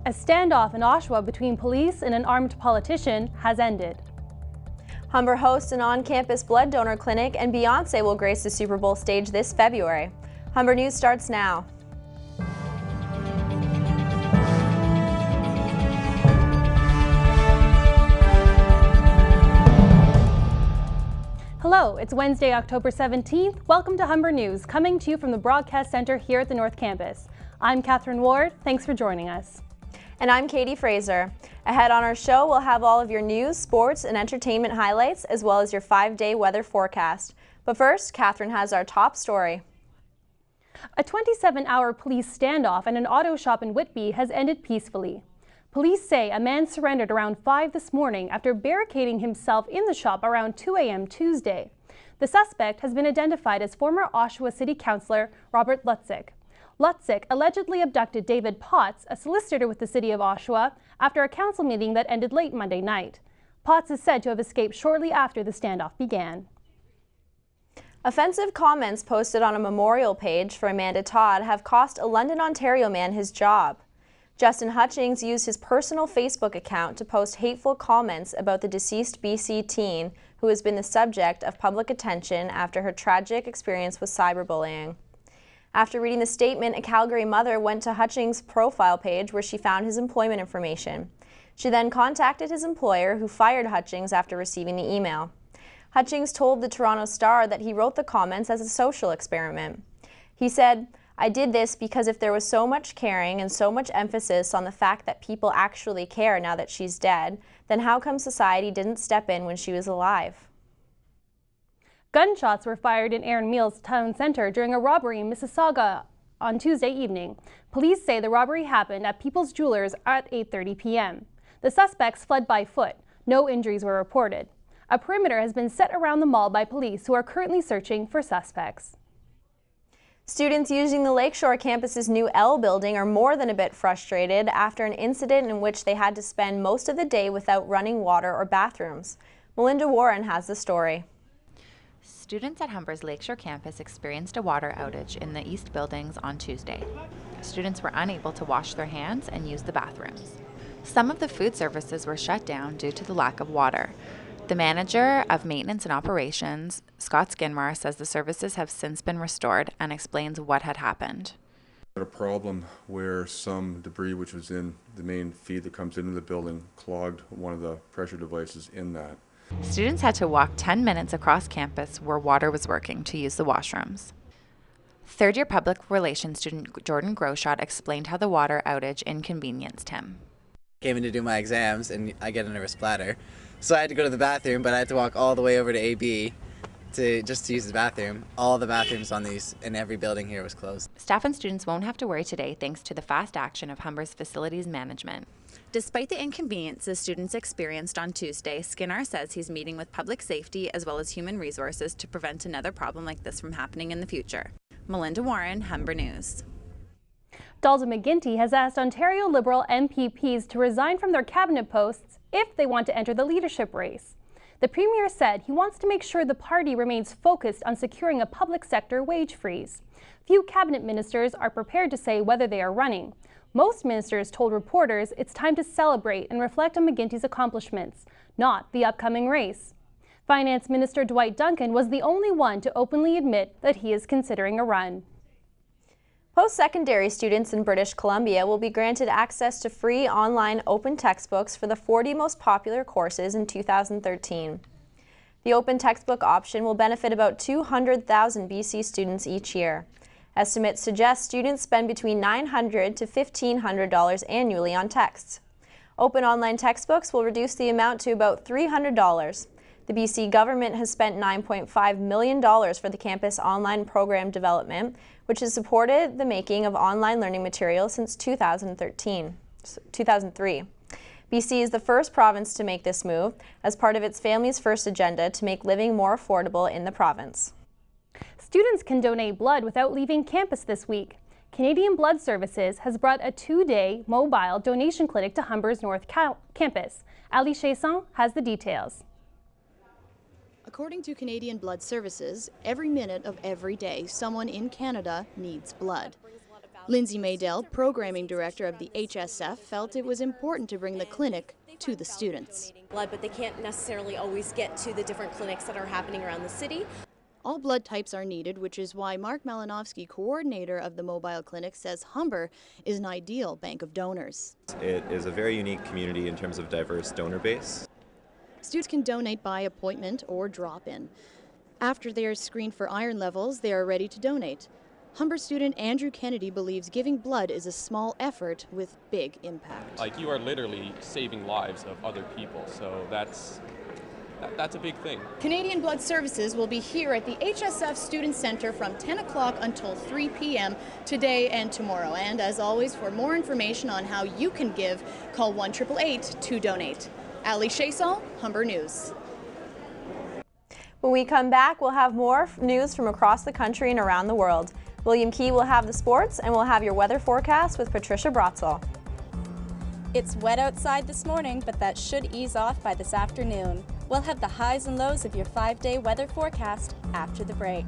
A standoff in Oshawa between police and an armed politician has ended. Humber hosts an on-campus blood donor clinic, and Beyoncé will grace the Super Bowl stage this February. Humber News starts now. Hello, it's Wednesday, October 17th. Welcome to Humber News, coming to you from the Broadcast Center here at the North Campus. I'm Catherine Ward. Thanks for joining us. And I'm Katie Fraser. Ahead on our show, we'll have all of your news, sports, and entertainment highlights, as well as your 5-day weather forecast. But first, Catherine has our top story. A 27-hour police standoff at an auto shop in Whitby has ended peacefully. Police say a man surrendered around 5 this morning after barricading himself in the shop around 2 a.m. Tuesday. The suspect has been identified as former Oshawa City Councillor Robert Lutzik. Lutzik allegedly abducted David Potts, a solicitor with the city of Oshawa, after a council meeting that ended late Monday night. Potts is said to have escaped shortly after the standoff began. Offensive comments posted on a memorial page for Amanda Todd have cost a London, Ontario man his job. Justin Hutchings used his personal Facebook account to post hateful comments about the deceased BC teen who has been the subject of public attention after her tragic experience with cyberbullying. After reading the statement, a Calgary mother went to Hutchings' profile page where she found his employment information. She then contacted his employer, who fired Hutchings after receiving the email. Hutchings told the Toronto Star that he wrote the comments as a social experiment. He said, "I did this because if there was so much caring and so much emphasis on the fact that people actually care now that she's dead, then how come society didn't step in when she was alive?" Gunshots were fired in Erin Mills Town Centre during a robbery in Mississauga on Tuesday evening. Police say the robbery happened at People's Jewelers at 8:30 p.m. The suspects fled by foot. No injuries were reported. A perimeter has been set around the mall by police, who are currently searching for suspects. Students using the Lakeshore campus's new L building are more than a bit frustrated after an incident in which they had to spend most of the day without running water or bathrooms. Melinda Warren has the story. Students at Humber's Lakeshore campus experienced a water outage in the east buildings on Tuesday. Students were unable to wash their hands and use the bathrooms. Some of the food services were shut down due to the lack of water. The manager of maintenance and operations, Scott Skinmar, says the services have since been restored and explains what had happened. We had a problem where some debris which was in the main feed that comes into the building clogged one of the pressure devices in that. Students had to walk 10 minutes across campus where water was working to use the washrooms. Third-year public relations student Jordan Groshot explained how the water outage inconvenienced him. Came in to do my exams and I get a nervous bladder. So I had to go to the bathroom, but I had to walk all the way over to AB to use the bathroom. All the bathrooms in every building here was closed. Staff and students won't have to worry today thanks to the fast action of Humber's facilities management. Despite the inconveniences students experienced on Tuesday, Skinner says he's meeting with public safety as well as human resources to prevent another problem like this from happening in the future. Melinda Warren, Humber News. Dalton McGuinty has asked Ontario Liberal MPPs to resign from their cabinet posts if they want to enter the leadership race. The Premier said he wants to make sure the party remains focused on securing a public sector wage freeze. Few cabinet ministers are prepared to say whether they are running. Most ministers told reporters it's time to celebrate and reflect on McGuinty's accomplishments, not the upcoming race. Finance Minister Dwight Duncan was the only one to openly admit that he is considering a run. Post-secondary students in British Columbia will be granted access to free online open textbooks for the 40 most popular courses in 2013. The open textbook option will benefit about 200,000 BC students each year. Estimates suggest students spend between $900 to $1,500 annually on texts. Open online textbooks will reduce the amount to about $300. The BC government has spent $9.5 million for the campus online program development, which has supported the making of online learning materials since 2003. BC is the first province to make this move as part of its Families First agenda to make living more affordable in the province. Students can donate blood without leaving campus this week. Canadian Blood Services has brought a 2-day mobile donation clinic to Humber's North Campus. Ali Chasson has the details. According to Canadian Blood Services, every minute of every day, someone in Canada needs blood. Lindsay Maydell, programming director of the HSF, felt it was important to bring the clinic to the students. Blood, but they can't necessarily always get to the different clinics that are happening around the city. All blood types are needed, which is why Mark Malinowski, coordinator of the mobile clinic, says Humber is an ideal bank of donors. It is a very unique community in terms of diverse donor base. Students can donate by appointment or drop-in. After they are screened for iron levels, they are ready to donate. Humber student Andrew Kennedy believes giving blood is a small effort with big impact. Like, you are literally saving lives of other people, so that's a big thing. Canadian Blood Services will be here at the HSF Student Center from 10 o'clock until 3 p.m. today and tomorrow. And as always, for more information on how you can give, call 1-888-2-DONATE. Ali Chason, Humber News. When we come back, we'll have more news from across the country and around the world. William Key will have the sports, and we'll have your weather forecast with Patricia Brotzel. It's wet outside this morning, but that should ease off by this afternoon. We'll have the highs and lows of your 5-day weather forecast after the break.